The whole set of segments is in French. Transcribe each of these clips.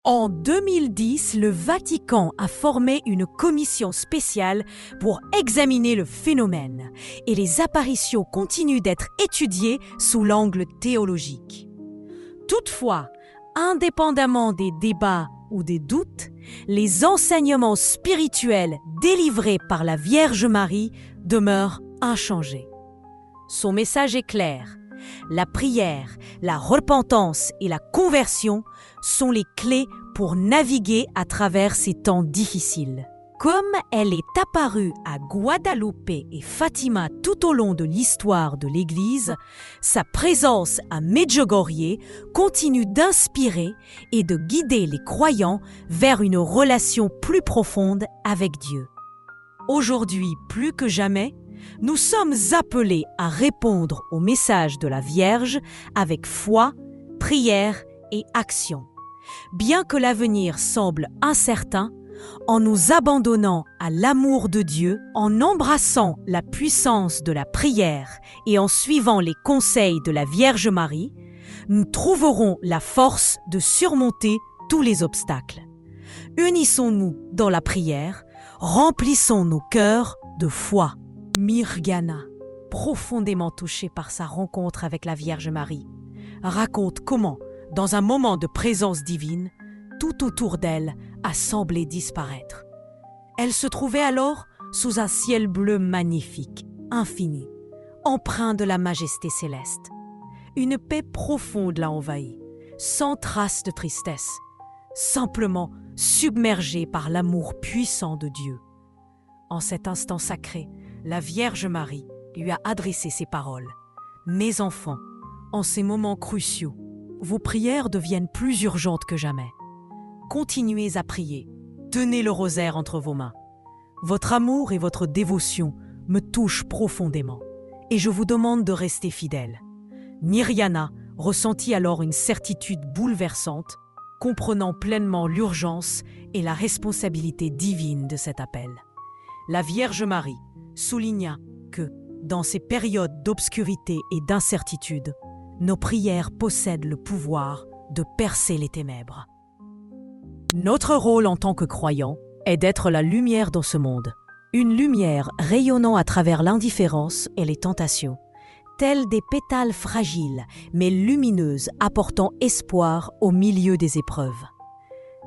En 2010, le Vatican a formé une commission spéciale pour examiner le phénomène et les apparitions continuent d'être étudiées sous l'angle théologique. Toutefois, indépendamment des débats ou des doutes, les enseignements spirituels délivrés par la Vierge Marie demeurent inchangés. Son message est clair. La prière, la repentance et la conversion sont les clés pour naviguer à travers ces temps difficiles. Comme elle est apparue à Guadalupe et Fatima tout au long de l'histoire de l'Église, sa présence à Medjugorje continue d'inspirer et de guider les croyants vers une relation plus profonde avec Dieu. Aujourd'hui, plus que jamais, nous sommes appelés à répondre au message de la Vierge avec foi, prière et action. Bien que l'avenir semble incertain, en nous abandonnant à l'amour de Dieu, en embrassant la puissance de la prière et en suivant les conseils de la Vierge Marie, nous trouverons la force de surmonter tous les obstacles. Unissons-nous dans la prière, remplissons nos cœurs de foi. Mirgana, profondément touchée par sa rencontre avec la Vierge Marie, raconte comment, dans un moment de présence divine, tout autour d'elle a semblé disparaître. Elle se trouvait alors sous un ciel bleu magnifique, infini, empreint de la majesté céleste. Une paix profonde l'a envahie, sans trace de tristesse, simplement submergée par l'amour puissant de Dieu. En cet instant sacré, la Vierge Marie lui a adressé ces paroles. « Mes enfants, en ces moments cruciaux, vos prières deviennent plus urgentes que jamais. Continuez à prier, tenez le rosaire entre vos mains. Votre amour et votre dévotion me touchent profondément et je vous demande de rester fidèles. » Mirjana ressentit alors une certitude bouleversante, comprenant pleinement l'urgence et la responsabilité divine de cet appel. La Vierge Marie souligna que, dans ces périodes d'obscurité et d'incertitude, nos prières possèdent le pouvoir de percer les ténèbres. Notre rôle en tant que croyants est d'être la lumière dans ce monde, une lumière rayonnant à travers l'indifférence et les tentations, telles des pétales fragiles mais lumineuses apportant espoir au milieu des épreuves.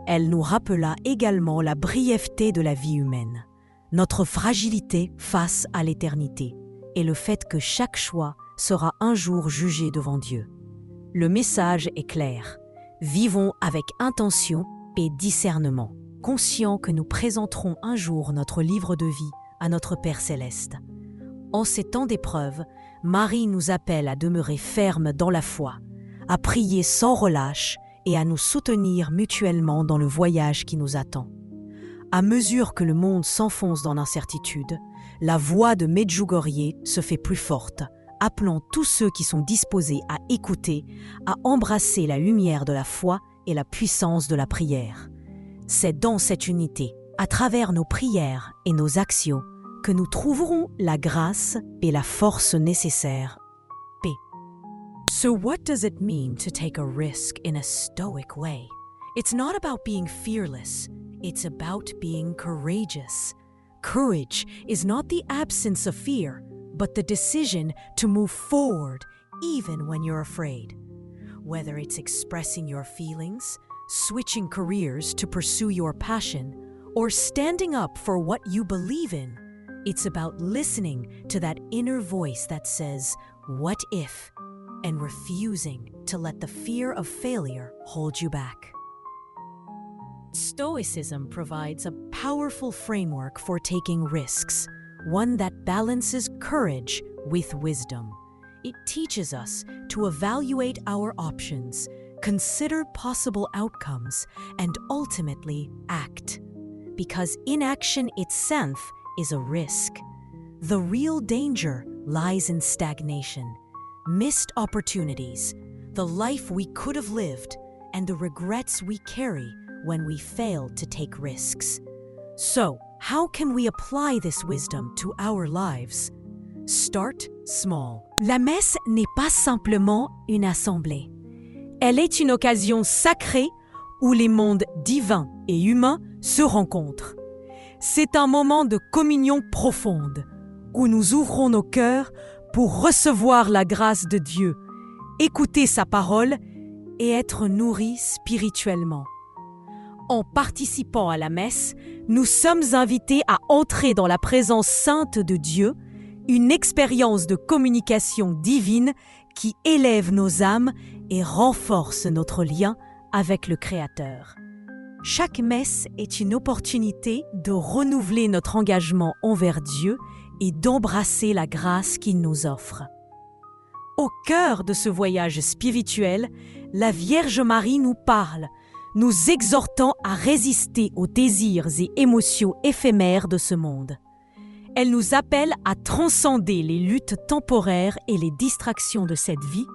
Elle nous rappela également la brièveté de la vie humaine, notre fragilité face à l'éternité et le fait que chaque choix sera un jour jugé devant Dieu. Le message est clair. Vivons avec intention et discernement, conscients que nous présenterons un jour notre livre de vie à notre Père céleste. En ces temps d'épreuve, Marie nous appelle à demeurer fermes dans la foi, à prier sans relâche et à nous soutenir mutuellement dans le voyage qui nous attend. À mesure que le monde s'enfonce dans l'incertitude, la voix de Medjugorje se fait plus forte, appelant tous ceux qui sont disposés à écouter, à embrasser la lumière de la foi et la puissance de la prière. C'est dans cette unité, à travers nos prières et nos actions, que nous trouverons la grâce et la force nécessaires. P. So what does it mean to take a risk in a stoic way? It's not about being fearless. It's about being courageous. Courage is not the absence of fear, but the decision to move forward even when you're afraid. Whether it's expressing your feelings, switching careers to pursue your passion, or standing up for what you believe in, it's about listening to that inner voice that says, "What if?" and refusing to let the fear of failure hold you back. Stoicism provides a powerful framework for taking risks, one that balances courage with wisdom. It teaches us to evaluate our options, consider possible outcomes, and ultimately act. Because inaction itself is a risk. The real danger lies in stagnation, missed opportunities, the life we could have lived, and the regrets we carry when we fail to take risks. So, how can we apply this wisdom to our lives? Start small. La messe n'est pas simplement une assemblée. Elle est une occasion sacrée où les mondes divins et humains se rencontrent. C'est un moment de communion profonde, où nous ouvrons nos cœurs pour recevoir la grâce de Dieu, écouter sa parole et être nourris spirituellement. En participant à la messe, nous sommes invités à entrer dans la présence sainte de Dieu, une expérience de communication divine qui élève nos âmes et renforce notre lien avec le Créateur. Chaque messe est une opportunité de renouveler notre engagement envers Dieu et d'embrasser la grâce qu'il nous offre. Au cœur de ce voyage spirituel, la Vierge Marie nous parle, nous exhortant à résister aux désirs et émotions éphémères de ce monde. Elle nous appelle à transcender les luttes temporaires et les distractions de cette vie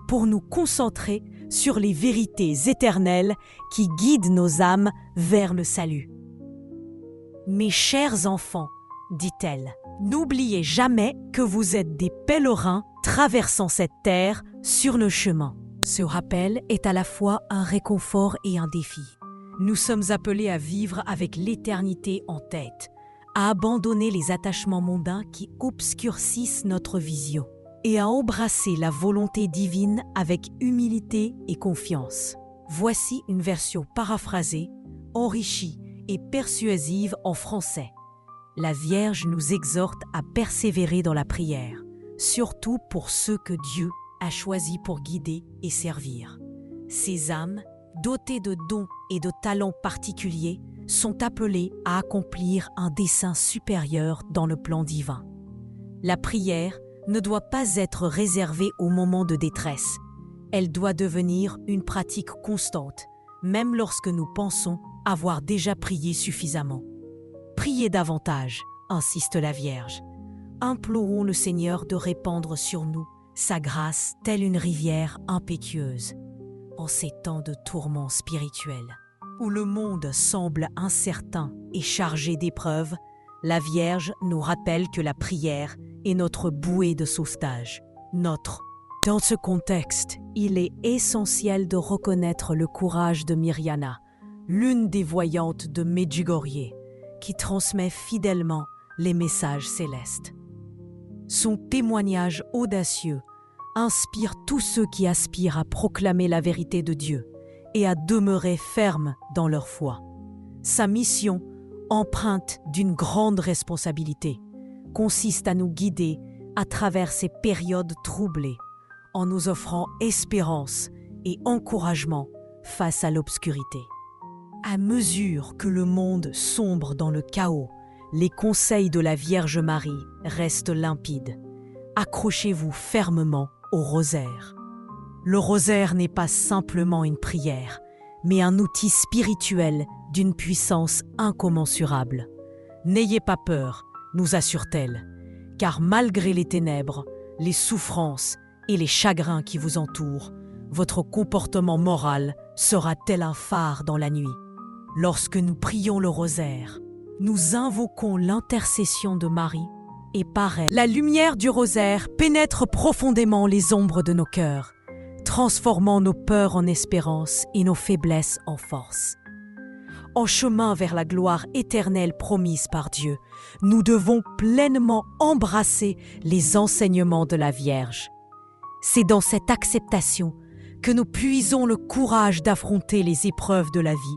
pour nous concentrer sur les vérités éternelles qui guident nos âmes vers le salut. Mes chers enfants, dit-elle, n'oubliez jamais que vous êtes des pèlerins traversant cette terre sur le chemin. Ce rappel est à la fois un réconfort et un défi. Nous sommes appelés à vivre avec l'éternité en tête, à abandonner les attachements mondains qui obscurcissent notre vision et à embrasser la volonté divine avec humilité et confiance. Voici une version paraphrasée, enrichie et persuasive en français. La Vierge nous exhorte à persévérer dans la prière, surtout pour ceux que Dieu a choisis pour guider et servir. Ces âmes, dotées de dons et de talents particuliers, sont appelées à accomplir un dessein supérieur dans le plan divin. La prière ne doit pas être réservée aux moments de détresse. Elle doit devenir une pratique constante, même lorsque nous pensons avoir déjà prié suffisamment. Priez davantage, insiste la Vierge. Implorons le Seigneur de répandre sur nous sa grâce telle une rivière impétueuse. En ces temps de tourments spirituels, où le monde semble incertain et chargé d'épreuves, la Vierge nous rappelle que la prière est notre bouée de sauvetage. Dans ce contexte, il est essentiel de reconnaître le courage de Mirjana, l'une des voyantes de Medjugorje, qui transmet fidèlement les messages célestes. Son témoignage audacieux inspire tous ceux qui aspirent à proclamer la vérité de Dieu et à demeurer fermes dans leur foi. Sa mission, empreinte d'une grande responsabilité, consiste à nous guider à travers ces périodes troublées, en nous offrant espérance et encouragement face à l'obscurité. À mesure que le monde sombre dans le chaos, les conseils de la Vierge Marie restent limpides. Accrochez-vous fermement au rosaire. Le rosaire n'est pas simplement une prière, mais un outil spirituel d'une puissance incommensurable. N'ayez pas peur, nous assure-t-elle, car malgré les ténèbres, les souffrances et les chagrins qui vous entourent, votre comportement moral sera tel un phare dans la nuit. Lorsque nous prions le rosaire, nous invoquons l'intercession de Marie et par elle, la lumière du rosaire pénètre profondément les ombres de nos cœurs, transformant nos peurs en espérance et nos faiblesses en force. En chemin vers la gloire éternelle promise par Dieu, nous devons pleinement embrasser les enseignements de la Vierge. C'est dans cette acceptation que nous puisons le courage d'affronter les épreuves de la vie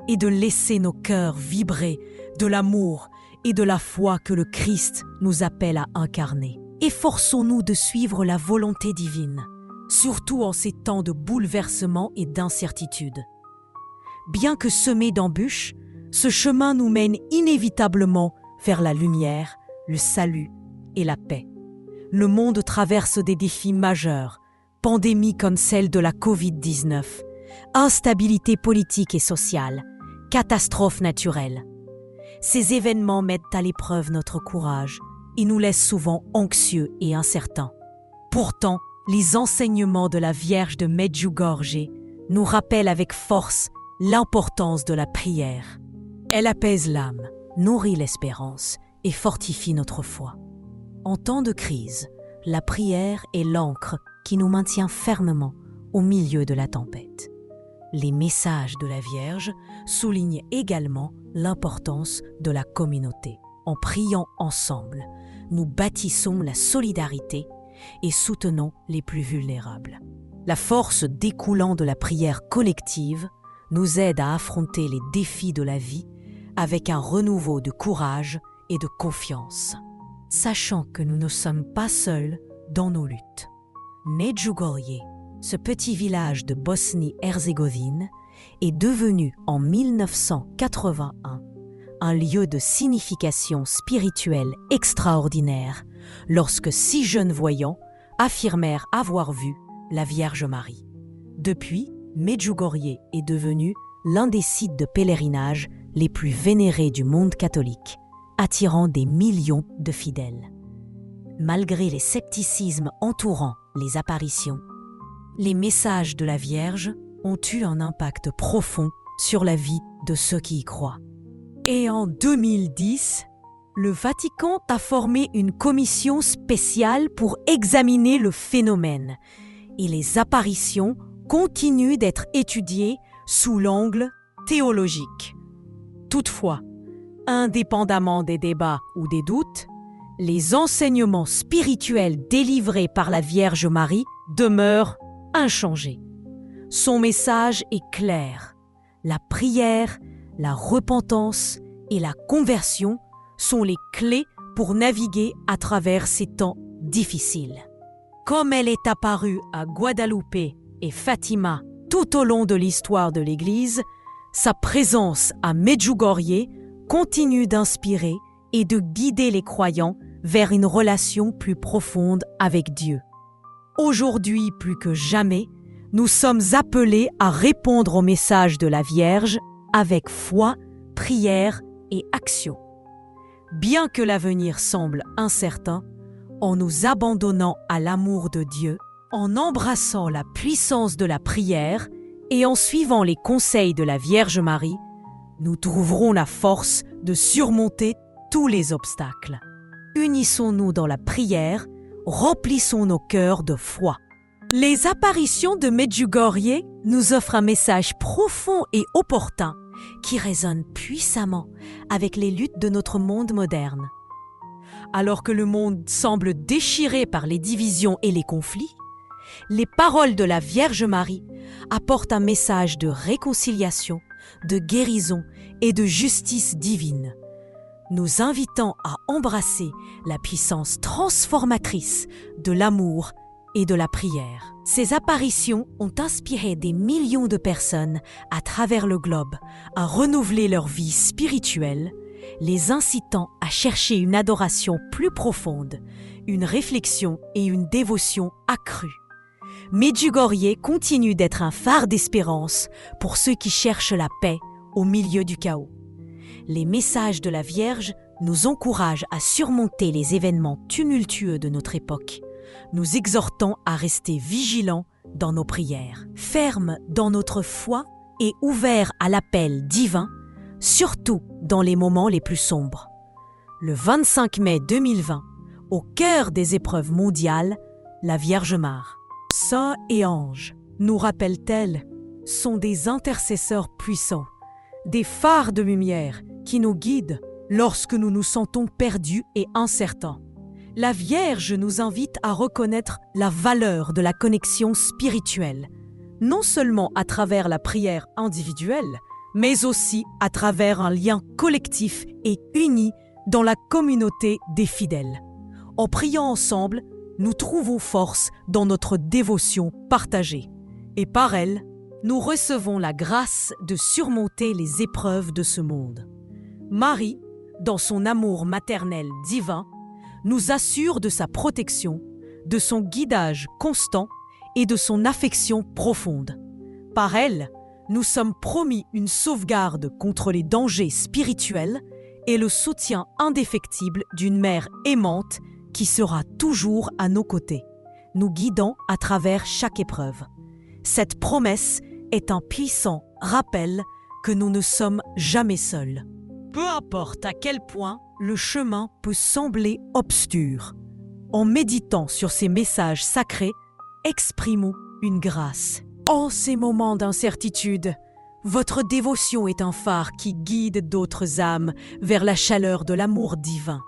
et de laisser nos cœurs vibrer de l'amour et de la foi que le Christ nous appelle à incarner. Efforçons-nous de suivre la volonté divine, surtout en ces temps de bouleversement et d'incertitude. Bien que semé d'embûches, ce chemin nous mène inévitablement vers la lumière, le salut et la paix. Le monde traverse des défis majeurs, pandémies comme celle de la Covid-19, instabilité politique et sociale, catastrophes naturelles. Ces événements mettent à l'épreuve notre courage et nous laissent souvent anxieux et incertains. Pourtant, les enseignements de la Vierge de Medjugorje nous rappellent avec force l'importance de la prière. Elle apaise l'âme, nourrit l'espérance et fortifie notre foi. En temps de crise, la prière est l'ancre qui nous maintient fermement au milieu de la tempête. Les messages de la Vierge soulignent également l'importance de la communauté. En priant ensemble, nous bâtissons la solidarité et soutenons les plus vulnérables. La force découlant de la prière collective nous aide à affronter les défis de la vie avec un renouveau de courage et de confiance, sachant que nous ne sommes pas seuls dans nos luttes. Medjugorje, ce petit village de Bosnie-Herzégovine, est devenu en 1981 un lieu de signification spirituelle extraordinaire lorsque 6 jeunes voyants affirmèrent avoir vu la Vierge Marie. Depuis, Medjugorje est devenu l'un des sites de pèlerinage les plus vénérés du monde catholique, attirant des millions de fidèles. Malgré les scepticismes entourant les apparitions, les messages de la Vierge ont eu un impact profond sur la vie de ceux qui y croient. Et en 2010, le Vatican a formé une commission spéciale pour examiner le phénomène et les apparitions continuent d'être étudiées sous l'angle théologique. Toutefois, indépendamment des débats ou des doutes, les enseignements spirituels délivrés par la Vierge Marie demeurent inchangés. Son message est clair. La prière, la repentance et la conversion sont les clés pour naviguer à travers ces temps difficiles. Comme elle est apparue à Guadeloupe et Fatima tout au long de l'histoire de l'Église, sa présence à Medjugorje continue d'inspirer et de guider les croyants vers une relation plus profonde avec Dieu. Aujourd'hui, plus que jamais, nous sommes appelés à répondre au message de la Vierge avec foi, prière et action. Bien que l'avenir semble incertain, en nous abandonnant à l'amour de Dieu, en embrassant la puissance de la prière et en suivant les conseils de la Vierge Marie, nous trouverons la force de surmonter tous les obstacles. Unissons-nous dans la prière, remplissons nos cœurs de foi. Les apparitions de Medjugorje nous offrent un message profond et opportun qui résonne puissamment avec les luttes de notre monde moderne. Alors que le monde semble déchiré par les divisions et les conflits, les paroles de la Vierge Marie apportent un message de réconciliation, de guérison et de justice divine, nous invitant à embrasser la puissance transformatrice de l'amour et de la prière. Ces apparitions ont inspiré des millions de personnes à travers le globe à renouveler leur vie spirituelle, les incitant à chercher une adoration plus profonde, une réflexion et une dévotion accrue. Medjugorje continue d'être un phare d'espérance pour ceux qui cherchent la paix au milieu du chaos. Les messages de la Vierge nous encouragent à surmonter les événements tumultueux de notre époque, nous exhortant à rester vigilants dans nos prières, fermes dans notre foi et ouverts à l'appel divin, surtout dans les moments les plus sombres. Le 25 mai 2020, au cœur des épreuves mondiales, la Vierge Marie, saints et anges, nous rappelle-t-elle, sont des intercesseurs puissants, des phares de lumière qui nous guident lorsque nous nous sentons perdus et incertains. La Vierge nous invite à reconnaître la valeur de la connexion spirituelle, non seulement à travers la prière individuelle, mais aussi à travers un lien collectif et uni dans la communauté des fidèles. En priant ensemble, nous trouvons force dans notre dévotion partagée. Et par elle, nous recevons la grâce de surmonter les épreuves de ce monde. Marie, dans son amour maternel divin, nous assure de sa protection, de son guidage constant et de son affection profonde. Par elle, nous sommes promis une sauvegarde contre les dangers spirituels et le soutien indéfectible d'une mère aimante qui sera toujours à nos côtés, nous guidant à travers chaque épreuve. Cette promesse est un puissant rappel que nous ne sommes jamais seuls. Peu importe à quel point le chemin peut sembler obscur, en méditant sur ces messages sacrés, exprimons une grâce. En ces moments d'incertitude, votre dévotion est un phare qui guide d'autres âmes vers la chaleur de l'amour divin.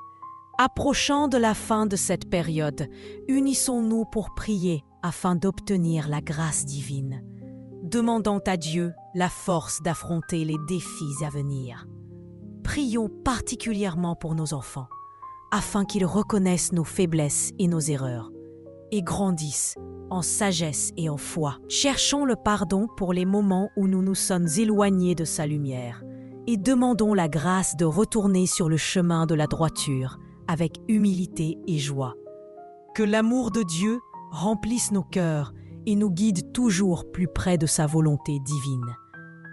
Approchant de la fin de cette période, unissons-nous pour prier afin d'obtenir la grâce divine, demandant à Dieu la force d'affronter les défis à venir. Prions particulièrement pour nos enfants, afin qu'ils reconnaissent nos faiblesses et nos erreurs, et grandissent en sagesse et en foi. Cherchons le pardon pour les moments où nous nous sommes éloignés de sa lumière, et demandons la grâce de retourner sur le chemin de la droiture, avec humilité et joie. Que l'amour de Dieu remplisse nos cœurs et nous guide toujours plus près de sa volonté divine.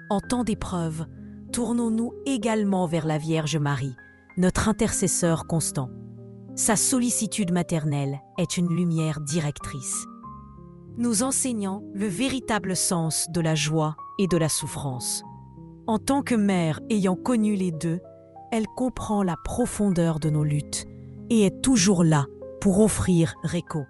En temps d'épreuve, tournons-nous également vers la Vierge Marie, notre intercesseur constant. Sa sollicitude maternelle est une lumière directrice, nous enseignant le véritable sens de la joie et de la souffrance. En tant que mère ayant connu les deux, elle comprend la profondeur de nos luttes et est toujours là pour offrir réconfort.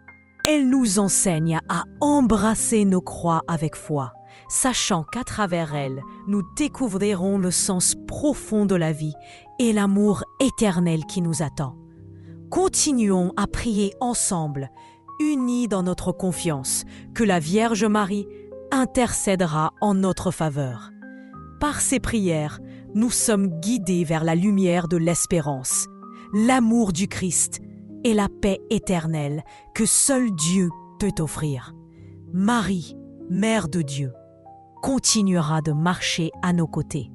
Elle nous enseigne à embrasser nos croix avec foi, sachant qu'à travers elle, nous découvrirons le sens profond de la vie et l'amour éternel qui nous attend. Continuons à prier ensemble, unis dans notre confiance, que la Vierge Marie intercédera en notre faveur. Par ces prières, nous sommes guidés vers la lumière de l'espérance, l'amour du Christ et la paix éternelle que seul Dieu peut offrir. Marie, Mère de Dieu, continuera de marcher à nos côtés.